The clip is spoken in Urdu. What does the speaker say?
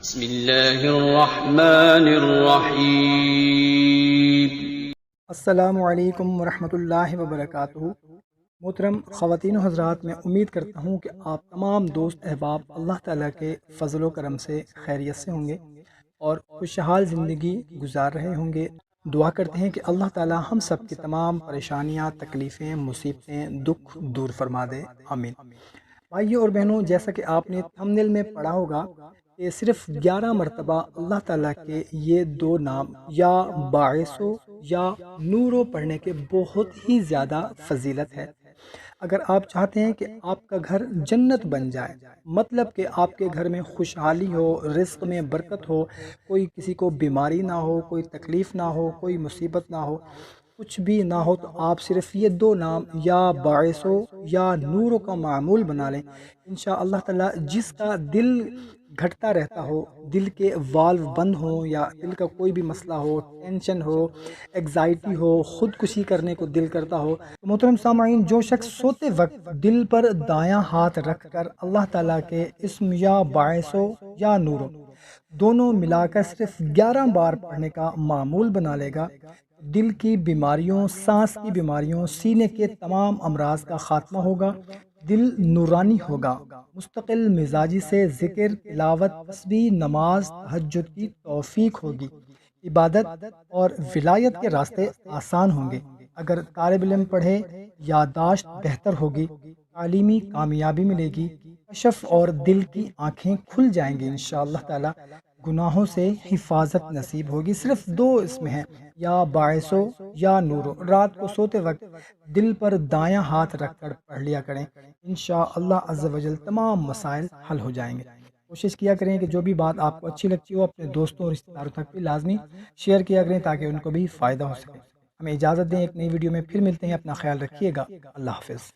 بسم اللہ الرحمن الرحیم۔ السلام علیکم ورحمۃ اللہ وبرکاتہ۔ محترم خواتین و حضرات، میں امید کرتا ہوں کہ آپ تمام دوست احباب اللہ تعالیٰ کے فضل و کرم سے خیریت سے ہوں گے اور خوشحال زندگی گزار رہے ہوں گے۔ دعا کرتے ہیں کہ اللہ تعالیٰ ہم سب کی تمام پریشانیاں، تکلیفیں، مصیبتیں، دکھ دور فرما دے، آمین۔ بھائیوں اور بہنوں، جیسا کہ آپ نے تھمبنیل میں پڑھا ہوگا کہ صرف 11 مرتبہ اللہ تعالیٰ کے یہ دو نام یا باعث یا نورو پڑھنے کے بہت ہی زیادہ فضیلت ہے۔ اگر آپ چاہتے ہیں کہ آپ کا گھر جنت بن جائے، مطلب کہ آپ کے گھر میں خوشحالی ہو، رزق میں برکت ہو، کوئی کسی کو بیماری نہ ہو، کوئی تکلیف نہ ہو، کوئی مصیبت نہ ہو، کچھ بھی نہ ہو، تو آپ صرف یہ دو نام یا باعثو یا نورو کا معمول بنا لیں۔ انشاءاللہ تعالی جس کا دل گھٹتا رہتا ہو، دل کے والو بند ہوں، یا دل کا کوئی بھی مسئلہ ہو، ٹینشن ہو، ایگزائٹی ہو، خودکشی کرنے کو دل کرتا ہو، تو محترم سامعین، جو شخص سوتے وقت دل پر دایاں ہاتھ رکھ کر اللہ تعالیٰ کے اسم یا باعثو یا نورو دونوں ملا کر صرف 11 بار پڑھنے کا معمول بنا لے گا، دل کی بیماریوں، سانس کی بیماریوں، سینے کے تمام امراض کا خاتمہ ہوگا، دل نورانی ہوگا، مستقل مزاجی سے ذکر، تلاوت، تسبیح، نماز، تہجد کی توفیق ہوگی، عبادت اور ولایت کے راستے آسان ہوں گے۔ اگر طالب علم پڑھے، یادداشت بہتر ہوگی، تعلیمی کامیابی ملے گی، کشف اور دل کی آنکھیں کھل جائیں گی انشاءاللہ تعالی، گناہوں سے حفاظت نصیب ہوگی۔ صرف دو اسم ہیں، یا باعثو یا نورو۔ رات کو سوتے وقت دل پر دایاں ہاتھ رکھ کر پڑھ لیا کریں، انشاءاللہ عز و جل تمام مسائل حل ہو جائیں گے۔ کوشش کیا کریں کہ جو بھی بات آپ کو اچھی لگتی ہو اپنے دوستوں اور رشتہ داروں تک بھی لازمی شیئر کیا کریں تاکہ ان کو بھی فائدہ ہو سکے۔ ہمیں اجازت دیں، ایک نئی ویڈیو میں پھر ملتے ہیں، اپنا خیال رکھیے گا، اللہ حافظ۔